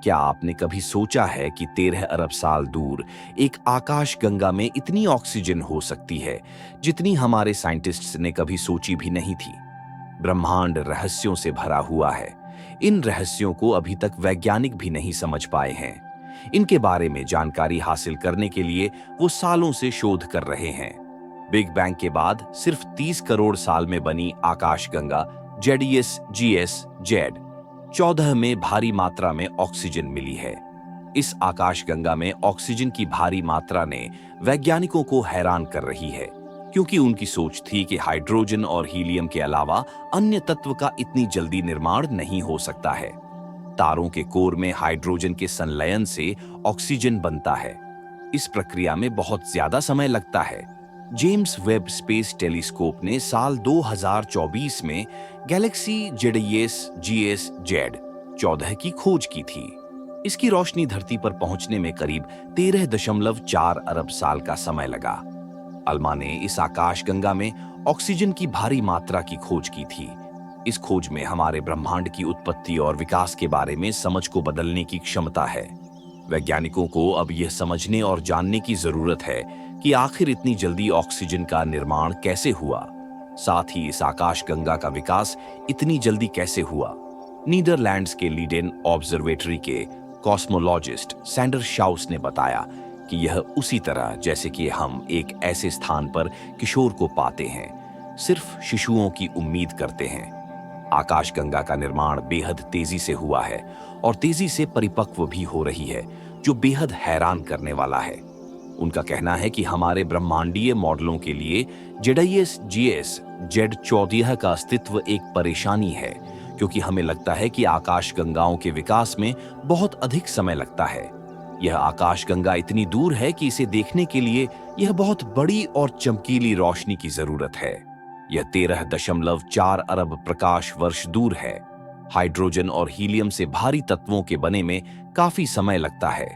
क्या आपने कभी सोचा है कि 13 अरब साल दूर एक आकाश गंगा में इतनी ऑक्सीजन हो सकती है जितनी हमारे साइंटिस्ट्स ने कभी सोची भी नहीं थी। ब्रह्मांड रहस्यों से भरा हुआ है। इन रहस्यों को अभी तक वैज्ञानिक भी नहीं समझ पाए हैं। इनके बारे में जानकारी हासिल करने के लिए वो सालों से शोध कर रहे हैं। बिग बैंग के बाद सिर्फ 30 करोड़ साल में बनी आकाशगंगा जेडीएस जीएस जेड 14 में भारी मात्रा में ऑक्सीजन मिली है। इस आकाशगंगा में ऑक्सीजन की भारी मात्रा ने वैज्ञानिकों को हैरान कर रही है, क्योंकि उनकी सोच थी कि हाइड्रोजन और हीलियम के अलावा अन्य तत्व का इतनी जल्दी निर्माण नहीं हो सकता है। तारों के कोर में हाइड्रोजन के संलयन से ऑक्सीजन बनता है। इस प्रक्रिया में बहुत ज्यादा समय लगता है। जेम्स वेब स्पेस टेलीस्कोप ने साल 2024 में गैलेक्सी जेडईएस जीएस जेड 14 की खोज की थी। इसकी रोशनी धरती पर पहुंचने में करीब 13.4 अरब साल का समय लगा। अल्मा ने इस आकाशगंगा में ऑक्सीजन की भारी मात्रा की खोज की थी। इस खोज में हमारे ब्रह्मांड की उत्पत्ति और विकास के बारे में समझ को बदलने की क्षमता है। वैज्ञानिकों को अब यह समझने और जानने की जरूरत है कि आखिर इतनी जल्दी ऑक्सीजन का निर्माण कैसे हुआ। साथ ही इस आकाशगंगा का विकास इतनी जल्दी कैसे हुआ। नीदरलैंड्स के लीडेन ऑब्जर्वेटरी के कॉस्मोलॉजिस्ट सैंडर शाउस ने बताया कि यह उसी तरह जैसे कि हम एक ऐसे स्थान पर किशोर को पाते हैं, सिर्फ शिशुओं की उम्मीद करते हैं। आकाशगंगा का निर्माण बेहद तेजी से हुआ है और तेजी से परिपक्व भी हो रही है, जो बेहद हैरान करने वाला है। उनका कहना है कि हमारे ब्रह्मांडीय मॉडलों के लिए जेडईएस जीएस जेड 14 का अस्तित्व एक परेशानी है, क्योंकि हमें लगता है कि आकाशगंगाओं के विकास में बहुत अधिक समय लगता है। यह आकाशगंगा इतनी दूर है कि इसे देखने के लिए यह बहुत बड़ी और चमकीली रोशनी की जरूरत है। यह 13.4 अरब प्रकाश वर्ष दूर है। हाइड्रोजन और हीलियम से भारी तत्वों के बने में काफी समय लगता है।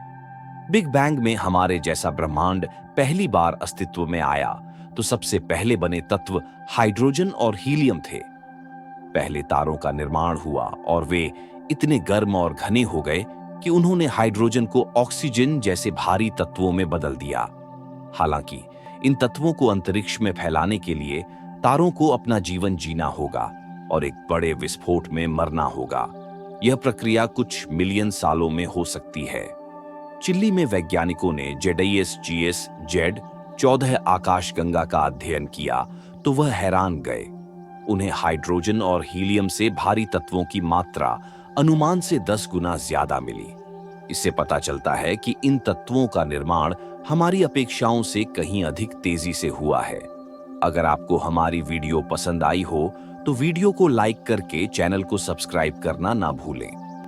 बिग बैंग में हमारे जैसा ब्रह्मांड पहली बार अस्तित्व में आया तो सबसे पहले बने तत्व हाइड्रोजन और हीलियम थे। पहले तारों का निर्माण हुआ और वे इतने गर्म और घने हो गए कि उन्होंने हाइड्रोजन को ऑक्सीजन जैसे भारी तत्वों में बदल दिया। हालांकि इन तत्वों को अंतरिक्ष में फैलाने के लिए तारों को अपना जीवन जीना होगा और एक बड़े विस्फोट में मरना होगा। यह प्रक्रिया कुछ मिलियन सालों में हो सकती है। चिली में वैज्ञानिकों ने जेडईएस जीएस जेड 14 आकाशगंगा का अध्ययन किया तो वह हैरान गए। उन्हें हाइड्रोजन और हीलियम से भारी तत्वों की मात्रा अनुमान से 10 गुना ज्यादा मिली। इससे पता चलता है कि इन तत्वों का निर्माण हमारी अपेक्षाओं से कहीं अधिक तेजी से हुआ है। अगर आपको हमारी वीडियो पसंद आई हो तो वीडियो को लाइक करके चैनल को सब्सक्राइब करना ना भूलें।